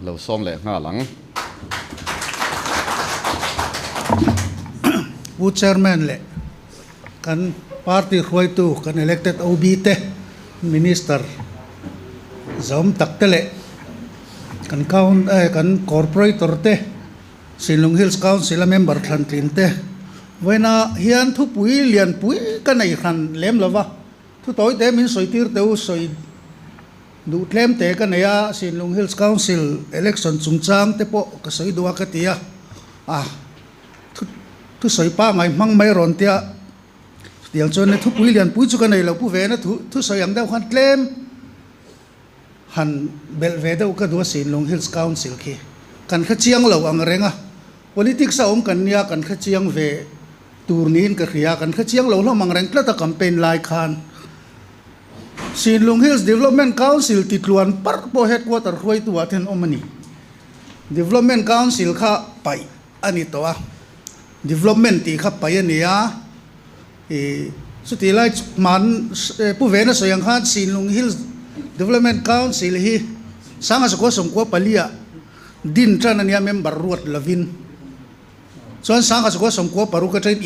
lâu xóm lệ ngã lắng bu chairman le kan party khoi tu kan elected OB te minister zom tak te le kan kan corporator te Silung Hills Council member than tin te vena hian thu pui lian pui kan nei khan lem lova thu toy te min soi tir te u soi du tlem te kan ya Silung Hills Council election chungchang te po ka soi duwa ka tia thu soi pa ngai mang mai ron tia tiang chon ne thu pui lian pui chu kan nei lo pu ve na thu soi ang da khan tlem han bel ve da ka du Silung Hills Council ki kan kha chiang lo ang renga politics sa kan nia kan kha chiang ve turnin ka khia kan kha chiang lo mang reng tla ta campaign lai khan Silung Hills Development Council titluan par po headquarter khoi tu athen omani Development Council kha pai ani to development ti kha pai ania suti lai man pu ve na soyang khan Silung Hills Development Council hi sanga sa ko som ko palia din tran ania member ruat lavin chuan sanga sa ko som ko paru ka train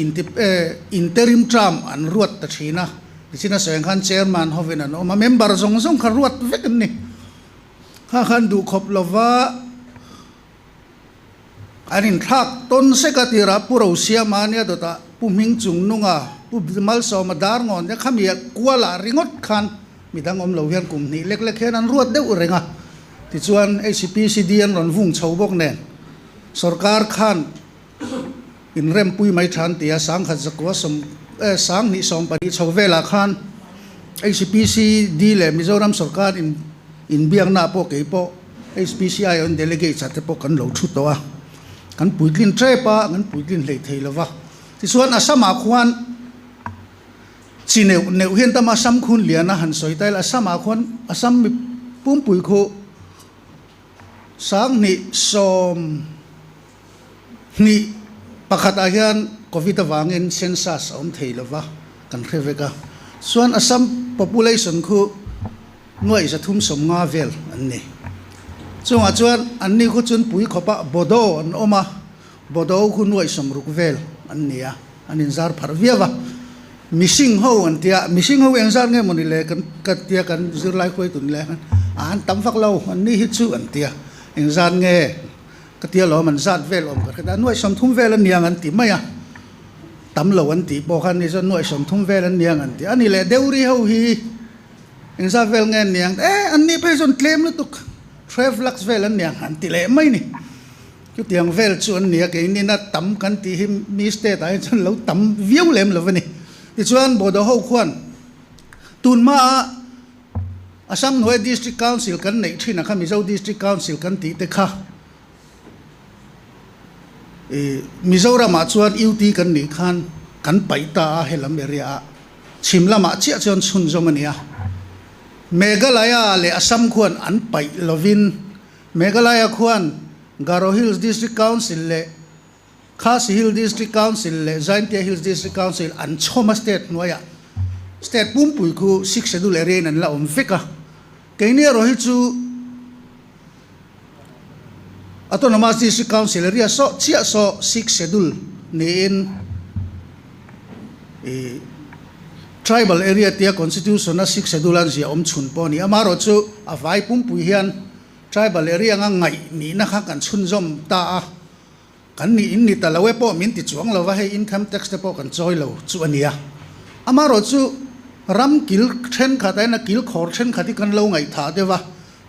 interim term an ruat ta thina sina soyang khan chairman hoven an oma member zong zong kha ruat vek ni khan du khop lova anin thak ton se ka tira puro sia mania dota puming chung nunga pu mal so madar ngon ya khamia kwala ringot khan midang om lo hian kum ni lek lek hen an ruat deuh renga ti chuan ACPCD an ron vung chho bok nen sarkar khan in rem pui mai than tia sang khat zakwa som sang ni som pani chhovela khan ACPCD le Mizoram sarkar in biang na po ke po HPCI on delegate chat po kan lo thu to kan puitlin trepa kan puitlin le theilawa ti chuan asama khwan chineu neu hian tama sam khun liana han soitail asama khwan asam mi pum pui kho sang ni som ni pakhat a hian covid awangin census om theilawa kan kheveka chuan asam population khu noi sa thum som nga vel anni chunga chuan anni khu chun pui khopa bodo an oma bodo khu noi som ruk vel annia anin zar phar viawa missing ho antia missing ho engzar nge moni le kan katia kan zir lai khoi tun le an tam fak lo anni hi chu antia engzar nge katia lo man zat vel om ka noi som thum vel aniang an ti maya tam lo an ti po khan ni so noi som thum vel aniang an ti ani le deuri ho hi engzar vel nge niang anni pe son claim lu tuk Travelux vel an niang an ti le mai ni chu tiang vel chu an nia ke ni na tam kan ti him mi state ai chun lo tam viu lem lo ni ti chuan bodo ho khwan tun ma Assam Noi District Council kan nei thina kha Mizo District Council kan ti te kha Mizoram a chuan UT kan ni khan kan paita helam area chimlama chia chuan chun zomania Meghalaya le Assam khwan an pai lovin Meghalaya khwan Garo Hills District Council le Khasi Hills District Council le Jaintia Hills District Council an choma state noya state pumpui khu 6 schedule area nan la om feka keini ro hi chu autonomous district council area so chia so 6 schedule ni in tribal area tia constitution na 6 schedule an zia om chun po ni amaro chu avai pumpui hian tribal area nga ngai ni na kha kan chun zom ta kan ni in ni talawe po min ti chuang lo wa he income tax te po kan choi lo chu ania amaro chu ram kil then khatai na kil khor then khati kan lo ngai tha dewa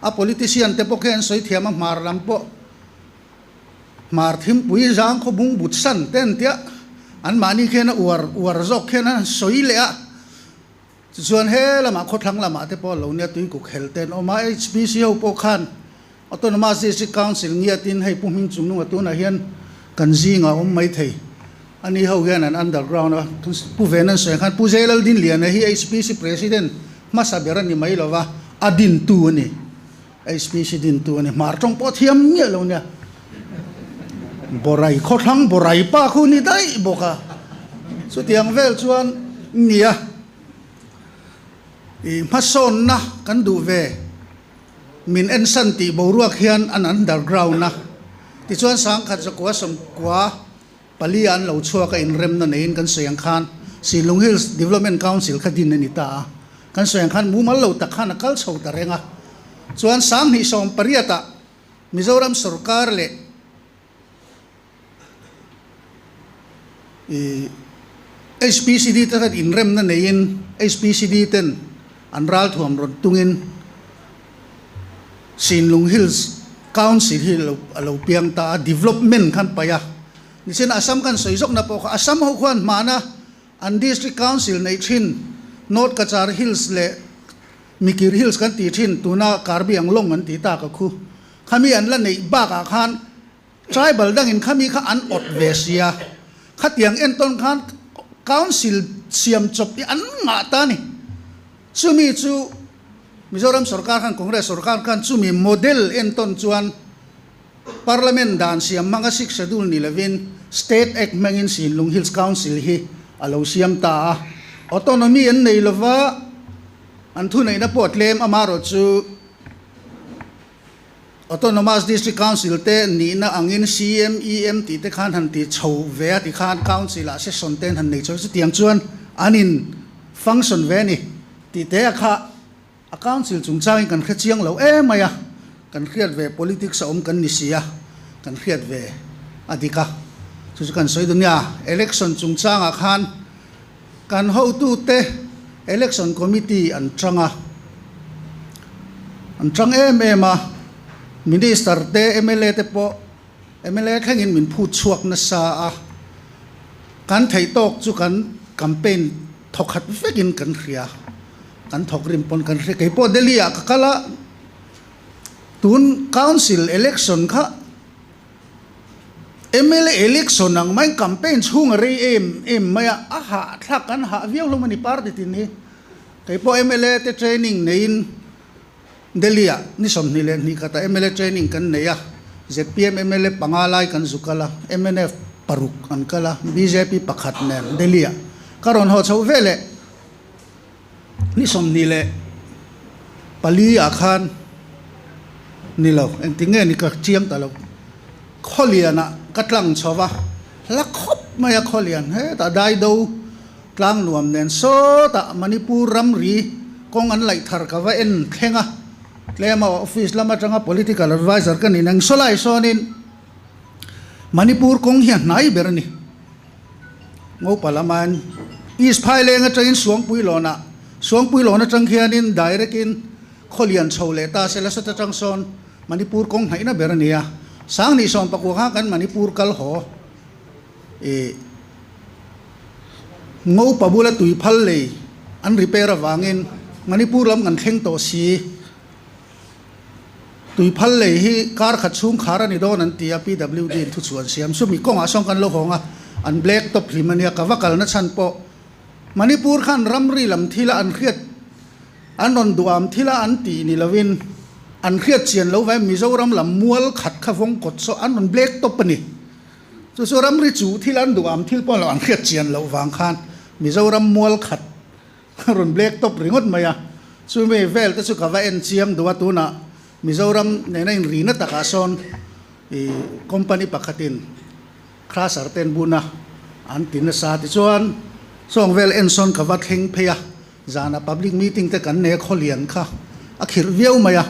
a politician te po khen soi thiama mar lam po mar thim pui jang kho bung but san ten tia an mani khena war zok khena soi le a chuan he lama kho thang lama te po lo nia tui ku khel ten o ma HPC ho po khan autonomous district council ngia tin hei puming chung nu atuna hian kan zinga om mai thei ani ho hian an underground pu venan se khan pu zelal din lian hi HPC president masaberan ni mai lova adin tu ni HPC din tu ni mar tong po thiam ngia lo nia borai kho thang borai pa khu ni dai boka su tiang vel chuan nia mason na kan du ve min en san ti boruak hian an underground na ti chuan sang khat zakwa som kwa palian lo chua ka in rem na nein kan soyang khan Silung Hills Development Council khadin ni ta kan soyang khan mu mal lo tak khan kal chho ta renga chuan sang ni som pariata Mizoram sarkar le HPCD ta in rem na nein HPCD ten anral thuam ron tungin Silung Hills Council hi lo piang ta development kan paya ni sin asam kan soizok na po asam ho kwan mana an district council nei thin North Kachar Hills le Mikir Hills kan ti thin tuna Karbi Anglong an ti ta ka khu khami an la nei ba ka khan tribal dang in khami kha an ot vesia khatiang enton khan council siam chop an nga ta ni chumi chu Mizoram sarkar khan Congress sarkar khan chumi model enton chuan Parliament dan siam mga 6 schedule ni levin State Act mangin Silung Hills Council hi alo siam ta autonomy en nei lova an thu nei na pot lem amaro chu Autonomous District Council te ni na angin CMEM ti te khan han ti chho ve ti khan council a session ten han nei chu tiang chuan anin function ve ni ti te kha a council chung chang kan kha chiang lo maya kan khiat ve politics om kan ni sia kan khiat ve adika chu kan soi dunya election chung chang a khan kan ho tu te election committee an chang a minister te MLA te po MLA khangin min phu chuak na sa a kan thei tok chu kan campaign thokhat vekin kan khria kan thok rim pon kan khri kai po delia ka kala tun council election kha MLA election ang mai campaign chung re em maya aha thak kan ha viau lo mani party tin ni kai po MLA te training nein Delia ni som ni len ni kata MLA training kan neya ZPM MLA pangalay kan zukala MNF paruk an kala BJP pakhat nen Delia karon ho chau vele ni som ni le pali akhan nilo en tinge ni ka chiang talo kholiana katlang chowa la khop maya kholian he ta dai do tlang nuam nen so ta Manipur ramri kong an lai thar ka wa en khenga Lema office lama changa political advisor kan inang solai sonin Manipur kong hian nai berani ngo palaman is phai lenga train suang pui lona chang hianin direct in kholian chole ta sela sa chang son Manipur kong hai na berania sang ni som paku ha kan Manipur kal ho ngo pabula tui phal le an repair awangin Manipur lam ngan thleng to si tui phal le hi kar khat chung khara ni don an tia PWD thu chuan siam sumi kong asong kan lo honga an black top hlimania kawakal na chan po Manipur khan ramri lam thila an khiat anon duam thila an ti ni lovin an khiat chian lo vai Mizoram lam mual khat khawong kot so anon black top ni so ramri chu thila an duam thil po lo an khiat chian lo wang khan Mizoram mual khat ron black top ringot maya sumi vel ta chu kawa en chiam duwa tu na Mizoram nena in rina takason company pakatin kras arten buna antin sa ti chuan song vel enson kawat heng pheya zana public meeting te kan ne kholian kha akhir viau maya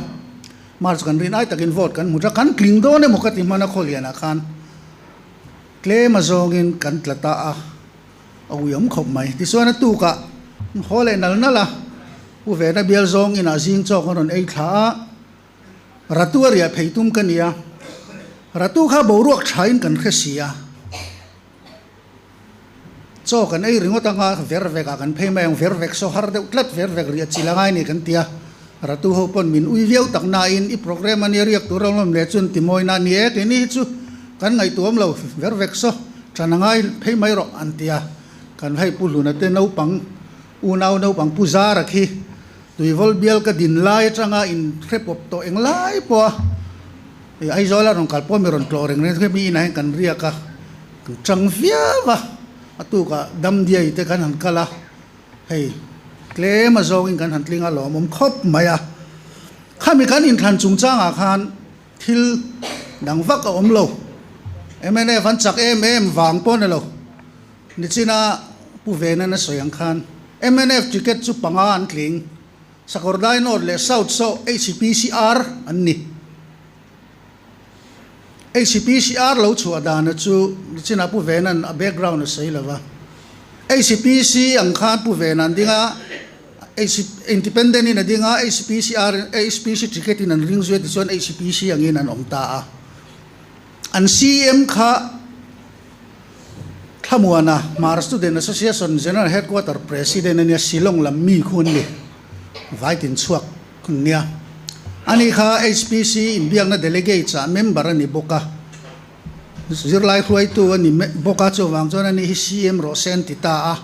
march kan rin ai takin vote kan mutra kan kling do ne mokati mana kholian akhan claim azongin kan tlata a awiyam khop mai ti suana tu ka hole nal nala u ve na bial zong in azing chok ron ei tha ratu ria pheitum kania ratu kha boruak thain kan khesia cho kan ei ringot anga vervek kan pheimai ang vervek so har de tlat vervek ria chilangai ni kan tia ratu ho pon min ui viau tak na in i program ani riak turam le chun timoi na ni e ni chu kan ngai tuam lo vervek so chanangai pheimai ro an tia kan hai puluna te no pang unau no pang puja rakhi tuivol bial ka din lai changa in repop to eng lai po ai zola rong kalpo meron chloreng ne mi na kan ria ka chang via wa atu ka dam dia ite kan han kala hei claim azong in kan han tlinga lo mom khop maya khami kan in than chung changa khan thil dang vak a om lo MNF van chak wang pon lo ni china pu vena na soyang khan MNF ticket chu panga an tling sakordai nor le south so HCPCR anni HCPCR lo chu adana chu ni china pu vena a background na sei lawa HCPC ang khan pu vena dinga independent in adinga HCPC ticket in an ring zuet son HCPC ang in an omta an CM kha thamuana Maharashtra Student Association General Headquarter President ania Silong lam mi khun ni vaitin chuak kun nia ani kha HCPC in biang na delegate cha member ani boka zirlai khoi tu ani boka chu wang chon ani CM ro sen ti ta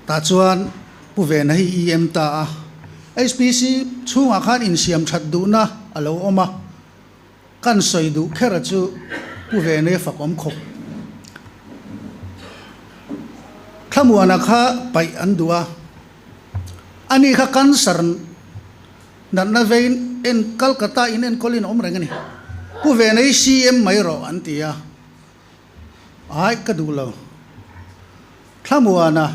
ta chuan pu ve na hi EM ta HCPC chunga khan in siam that du na alo oma kan soi du khera chu pu ve ne fakom khop thamuana kha pai andua ani kha cancer nan na vein en Calcutta in en kolin om rengani pu ve nei CM mai ro antia ai ka du lo thamuana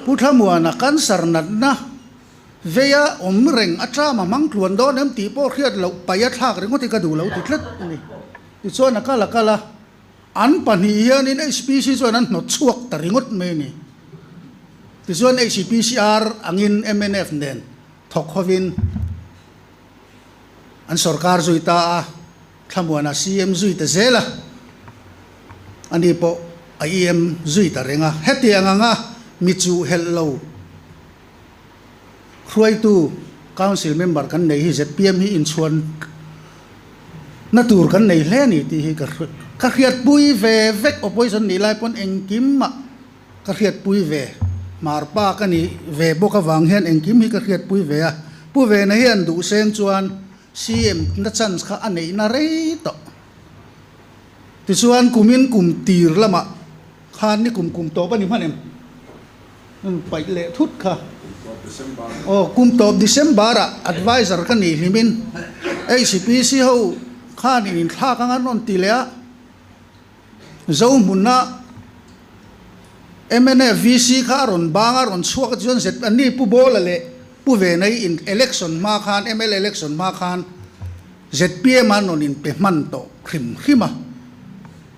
pu thamuana cancer nan na veya om reng atra ma mang tluan do nem ti po khiat lo paya thak reng ti ka du lo ti tlet ni ti chona kala an pani hian in HCPC chuan an hnot chuak taringot me ni ti chuan HCPCR angin MNF nen thok hovin an sarkar zuita thamuana CM zuita zela ani po IM zuita renga heti anga michu hello khruai tu council member kan nei hi ZPM hi in chuan natur kan nei hle ni ti hi ka khiat pui ve vek opposition ni lai pon engkim ma ka khiat pui ve marpa ka ni ve boka wang hian engkim hi ka khiat pui ve a pu ve na hian du seng chuan CM na chance kha anei na rei to ti chuan kumin kum tir lama khan ni kum to pa ni manem pai le thut kha kum top December advisor kan ni himin HCPC ho khan in thla ka ngan ti le zo munna MNF VC kha ron banga ron chuak chuan set ani pu bol le pu ve nei in election ma khan ML election ma khan ZPM an on in pe man to khim khima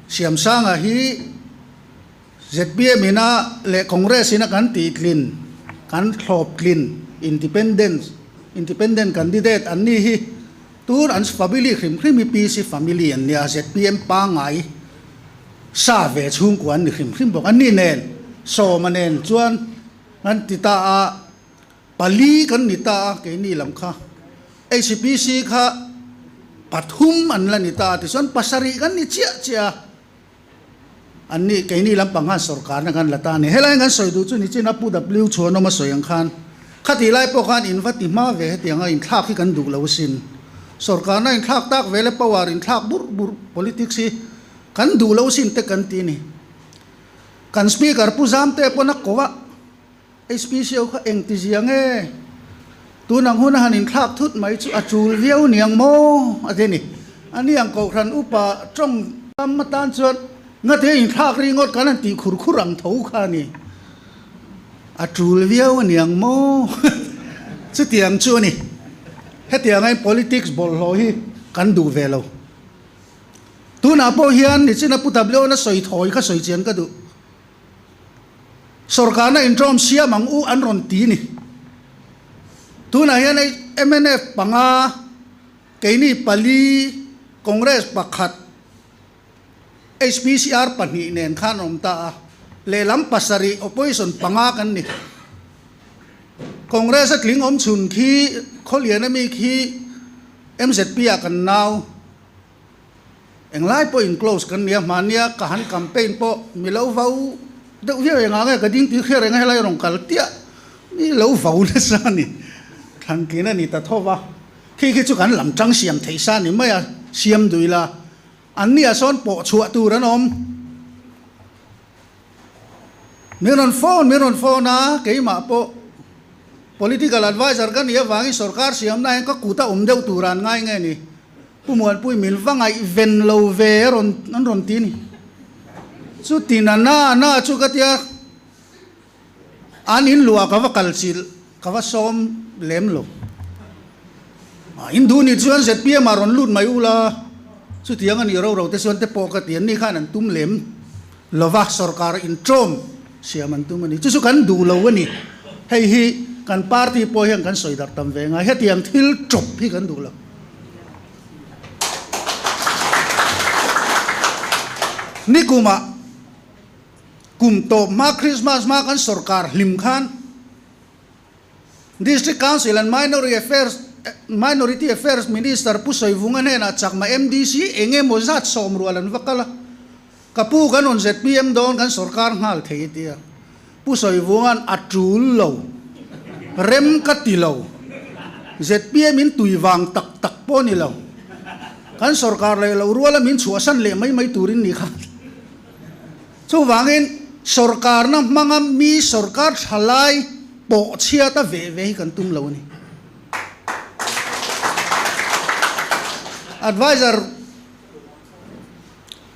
siam sanga hi ZPM ina le congress ina kan ti tlin kan thlop tlin independent candidate anni hi tur an family khim khimi PC family an nia ZPM pa ngai sa ve chung kwan ni khim bok anni nen so manen chuan an ti ta pali kan ni ta ke ni lam kha HCPC kha pathum an la ni ta ti son pasari kan ni chia anni ke ni lam panga sarkar na kan lata ni helai kan soi du chu ni china pu w chuan ma soyang khan khati lai po khan invati ma ve tianga in thak hi kan du lo sin sarkar na in thak tak vele power in thak bur politics hi kan du lo sin te kan ti ni kan speaker pu jam te po na kowa HCPC kha eng ti jiang e tu nang hun han in thak thut mai chu achul viau niang mo ateni ani ang ko khan upa trong tam matan chuan ngate in thak ri ngot kan ti khurang tho kha ni achul viau niang mo chu tiang chu ni he tiang ai politics bol lo hi kan du velo tu na po hian ni china putablo na soi thoi kha soi chen ka du sarkar na introm sia mang u an ron ti ni tu na hian ai MNF panga keini pali congress pakhat HCPCR pani nen khan om ta le lam pasari opposition panga kan ni congress at ling om chun khi kholian mi khi MZP kan naw englai po in close kan nia mania ka han campaign po milo vau deu hian nga ka ding ti khere nga helai rong kal tia ni lo vau na sa ni thang kina ni ta thowa khi chu kan lam chang siam thei sa ni maya siam duila an nia son po chua tu ran om meron phone na ke ma po political advisor kan ia wangi sarkar siam na ka kuta deu turan ngai nge ni pumuan pui min wangai ven lo ve ron ti ni chu tinana na chu katia anin lua ka va kalchil ka va som lem lo indu ni chuan ZPM maron lut mai ula chu tiang ani ro te suan te po ka tian ni khan an tum lem lova sarkar in trom siam an tum ani chu kan du lo ani hei hi kan party po hian kan soidar tam ve nga hetiang thil chop hi kan du lo ni kuma kum to ma Christmas ma kan sarkar lim khan district council and minority affairs minister pusoi vungan hena chakma MDC enge mozat somrualan vakala kapu kanon ZPM don kan sarkar ngal thei tia pusoi vungan atul lo rem katilo ZPM in tuiwang tak po nilaw kan sarkar le lo ruala min chuasan le mai turin ni khan so wangin sarkar na mga mi sarkar halay po siya ta ve kan tum lo ni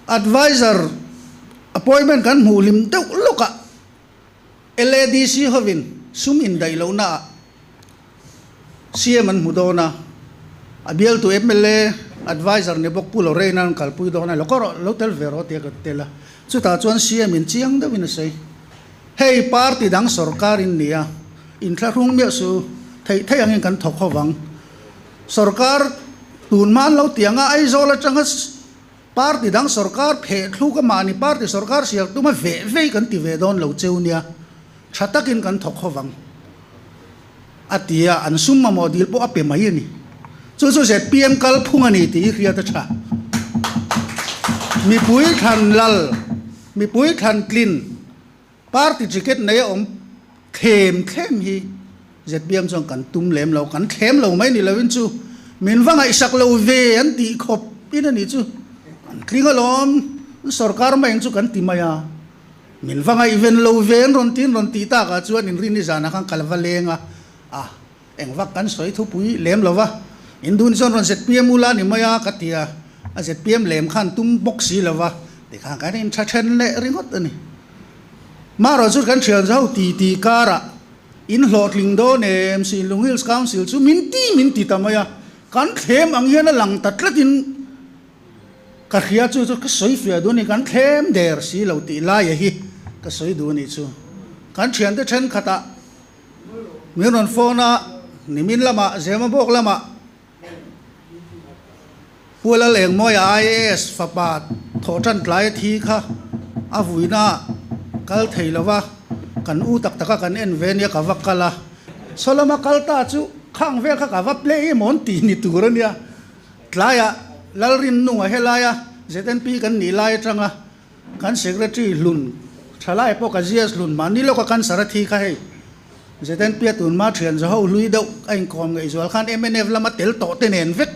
advisor appointment kan mulim daw loka LADC hovin sumin dailaw na siya man mudona abiel to MLA advisor ni Bokpulo Reynan kalpuy do na lokoro lotel vero tia katela so ta chuan siya min chiang daw inasay hey party dang sarkarin niya intlarung mi su thai ang kan thok howang sarkar tunman lo tianga ai zola changas party dang sarkar phe thlu ka mani party sarkar siak tuma ve kan ti ve don lo cheunia thatakin kan thok howang atia an summa model po ape mai ni chu ZPM kal phungani ti ria ta tha mi pui than lal mi pui than clean party ticket nei om khem hi ZPM chong kan tum lem lo kan khem lo mai ni lawin chu min wanga isak lo ve an ti khop in ani chu an klingalom sarkar mai chu kan ti maya min wanga even lo ve ron ti ta ka chuan in rin ni jana kan kalvalenga eng wak kan soi thu pui lem lo wa indun son ron ZPM ula ni maya katia a ZPM lem khan tum boxi lo wa de kha kan in thachen le ringot ani maro chu kan thian zau ti kara in hlotling do nem si Long Hills Council chu min ti tamaya kan them ang hian lang tatlatin ka khia chu ka soi fia do ni kan them der si lo ti la ya hi ka soi do ni chu kan thian te then khata miron phone nimin lama zema bok lama pula leng moi IAS fapat thotan tlai thi kha avuina kal theilawa kan u tak kan en venia ka vakala solama kalta chu khang ve kha ka va play mon ti ni turania tlaya lalrin nu helaya ZNP kan ni lai tanga kan secretary lun thalai po ka GS lun manilo ka kan sarathi kha he ZNP tun ma thian zo ho lui dau ain kom ngai zol khan MNF lama tel to te nen vek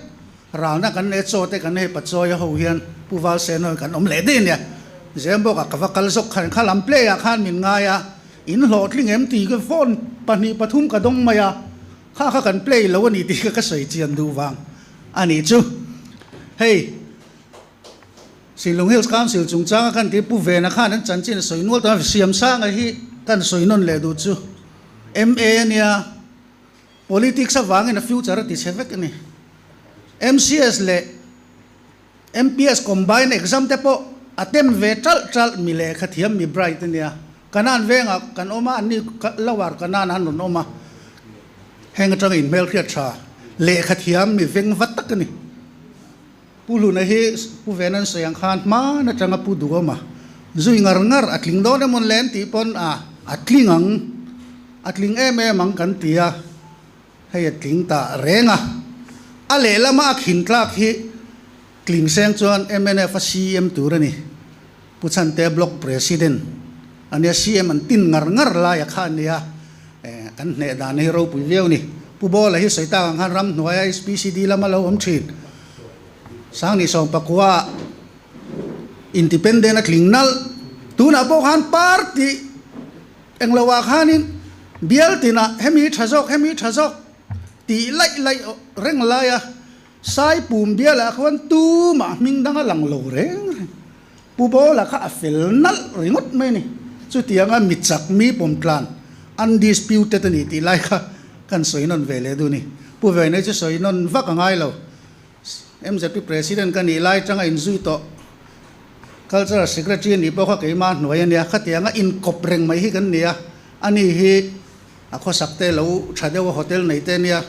rana kan ne cho te kan he patso ya ho hian puwal sen kan om le din ya zembo ka vakal sok khan khalam play ya khan min nga ya in hlotling MT ka phone pani pathum ka dong maya kha kan play lo ni ti ka soi chian du wang ani chu hey si Long Hills Council chung chang kan ti pu ve na khan an chan chin soi nol ta siam sang a hi kan soi non le du chu MA nia politics awang in the future ti sevek ni MCS le MPS combine exam te po atem ve tal mile khathiam mi bright nia kanan venga kan oma ani lawar kanan han non oma heng tang in mel khia tha le khathiam mi veng vatak ni pulu na hi pu venan sayang khan ma na tanga pu du ma zui ngar atling do na mon len ti pon atling mang kan tia hay atling ta renga ale lama khin tlak hi kling seng chuan MNF CM turani puchan te block president ania CM an tin ngar la ya khan nia kan ne da nei ro pu veu ni pu bol hi soita ang han ram noya SPCD lama lo om thin sang ni song pakwa independent atling nal tuna po khan party eng lawa khanin bial tina hemi thazok ti lai reng laya sai pum bial a khwan tu ma ming danga lang lo reng pu bo la kha afel nal ringot me ni chu tianga mitchak mi pom tlan undisputed ni ti lai kha kan soinon vele du ni pu ve ne chu soinon va ka ngai lo MZP president kan ni lai changa in zui to cultural secretary ni po kha ke ma noi ania kha tianga in kopreng mai hi kan nia ani hi akho sakte lo thadewa hotel nei te nia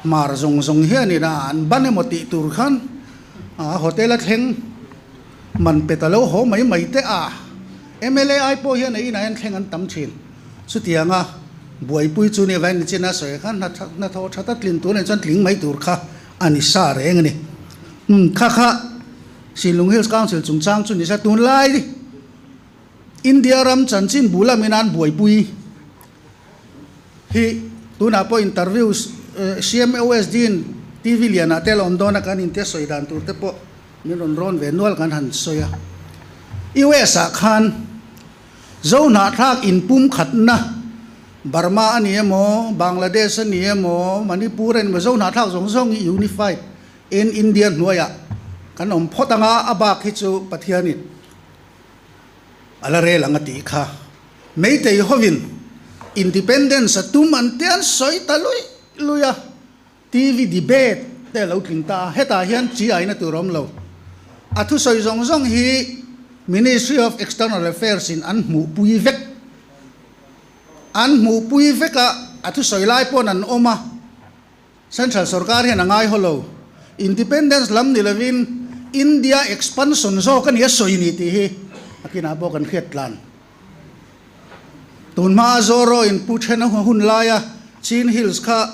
mar zong hi ani na an ban moti tur khan a hotel a thleng man petalo ho mai te a MLA ai po hian ei na an thleng an tam thin chu tianga buai pui chu ni van china soi khan na tho thata tlin tu ne chan tling mai tur kha ani sa reng ni kha Silung Hills Council chung chang chu ni sa tun lai di India ram chanchin bula minan buai pui hi tuna po interviews CMOS din TV liana tel ondona kan inte soidan tur te po miron ron venual kan han soya US a khan zona thak in pum khatna Burma ani mo Bangladesh ani mo Manipur en mo zona thak zong unified in Indian noya kan om photanga abak hi chu pathiani ala re langati kha meitei hovin independence atum antian soi talui luya TV debate te lo thlingta heta hian chi aina turom lo athu soi zong hi Ministry of External Affairs in an mu pui veka athu soi lai pon an oma central sarkar hian angai holo independence lam nilawin India expansion zo kan ya soi ni ti hi akina bo kan khetlan tunma zoro in puthena hun laya Chin Hills kha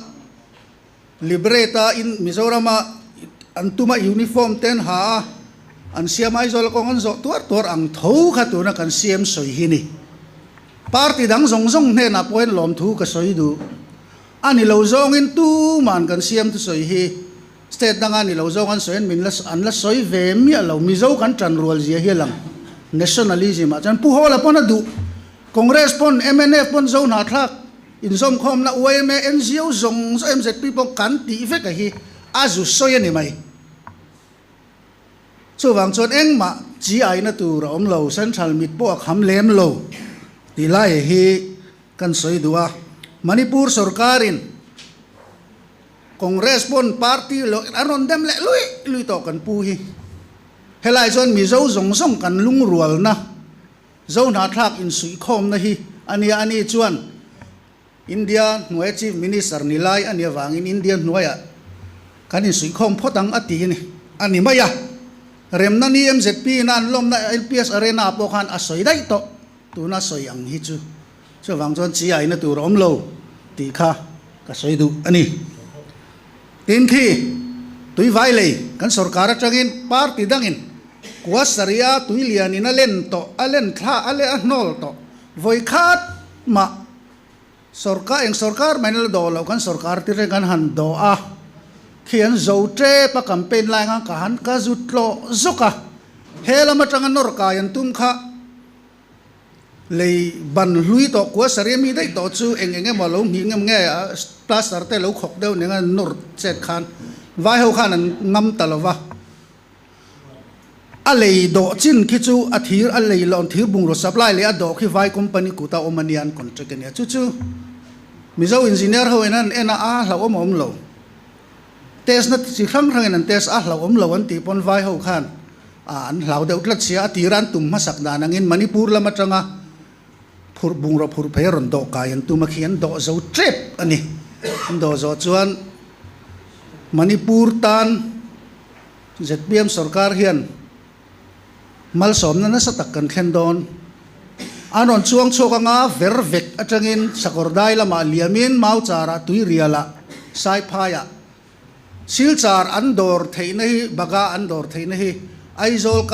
libreta in Mizorama antuma uniform ten ha an siamai zol kong an zo tor ang tho kha tu na kan siam soi hi ni party dang zong ne na poin lom thu ka soi du ani lo zong in tu man kan siam tu soi hi state danga ni lo zong an soin min las an la soi ve mi lo mi zo kan tran rual zia hi lang nationalism a chan pu hola pon du congress pon MNF pon zo na thak in som khom na OMA NGO zong MZP pon kan ti ve ka hi azu soi ni mai chu wang chon eng ma GI na tu ra om lo central mit po kham lem lo ti lai hi kan soi duwa Manipur sarkarin Congress pon party lo aron dem le lui to kan pu hi helai chon mi zo zong kan lung rual na zo na thak in sui khom na hi ani chuan India noi chief minister nilai ani wangin Indian noya kan in sui khom photang ati ni ani maya rem na ni MZP nan lom na LPS arena po khan asoi dai to tu na soi ang hi chu wang chon chi ai na tu rom lo ti kha ka soi du ani tin khi tui vai le kan sarkar atangin party dangin kwa saria tui lian in alen to alen tha ale anol to voi khat ma sarkar manel do lo kan sarkar ti re kan han do a khian zo tre pa campaign lai nga ka han ka zutlo zoka hela matang nor ka yan tum kha lei ban lui to kwa saria mi dai to chu enge mo lo mi nge plaster te lo khok deu ne nga nor chet khan vai ho khan an ngam talova a lei do chin khi chu a thir a lei lon thir bung ro supply le a do khi vai company ku ta omanian contract ne chu mizo engineer ho enan ena a hlo om lo test na si khang an test a hlo om lo an ti pon vai ho khan an hlau deuh tlat sia tiran tum ma sak da nangin Manipur lama tanga phur bung ro phur phe ron do ka yan tu ma khian do zo trip ani do zo chuan Manipur tan ZPM sarkar hian mal som na sa takkan khen don anon chuang choka nga vervek atangin sakordai lama liamin mau chara tui riala sai phaya silchar andor theina hi baga andor theina hi aizol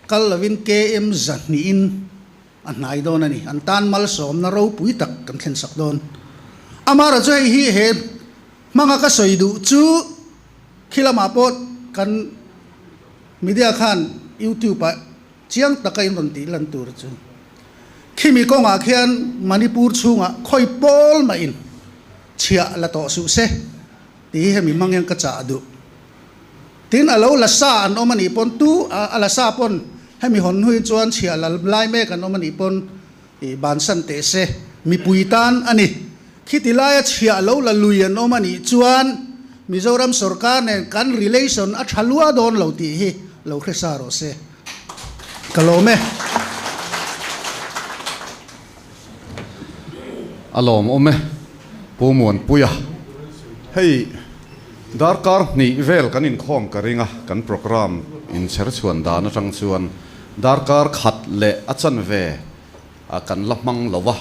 kallovin KM zanin anai don ani antan mal som na ro pui tak kan khen sak don amara choi hi he manga ka soidu chu khilama pot kan media khan YouTube pa chiang takai ron ti lan tur chu khi mi ko nga khian Manipur chunga khoi pol ma in chia la to su se ti he mi mangyang ka cha du tin alo la sa an omani pon tu ala sa pon he mi hon hui chuan chia la lai me kan omani pon e ban san te se mi puitan ani khitilaya chia lo la luian omani chuan Mizoram sarkar ne kan relation a thalua don lo ti hi lo khresa ro se kalome alom ome pumuan puya hei darkar ni vel kan in khom ka ringa kan program in cher chuan da na tang chuan darkar khat le achan ve a kan lamang lowa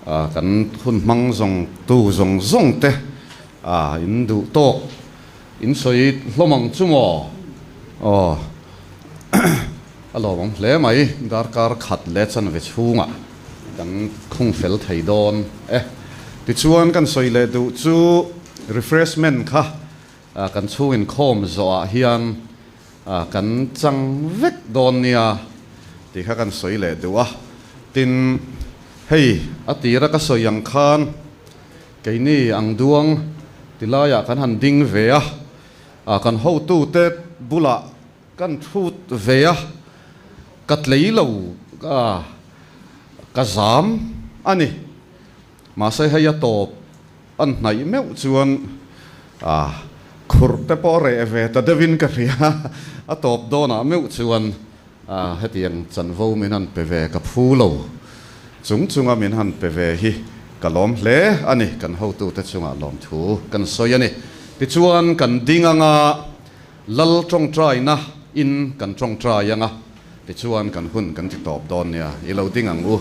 a kan hun mang zong tu zong te a in du to in soi hlomang chumo o alom hle mai darkar khat le chan ve chunga kan khung fel thei don ti chuan kan soi le du chu refreshment kha kan chu in khom zo a hian kan chang vek don nia ti kha kan soi le du a tin hei atira ka soyang khan keini ang duang tilaya kan han ding ve a kan ho tu te bula kan thut ve a kat leilo ka zam ani ma sai haya top an nai meu chuan khur te po re ve ta devin ka ria a top dona meu chuan hetiang chanvo min han pe ve ka phulo chunga min han pe ve hi kalom hle ani kan ho tu te chunga lom thu kan soi ani ti chuan kan dinganga lal tong trai na in kan tong trai anga ti chuan kan hun kan ti top don nia i lo ding ang u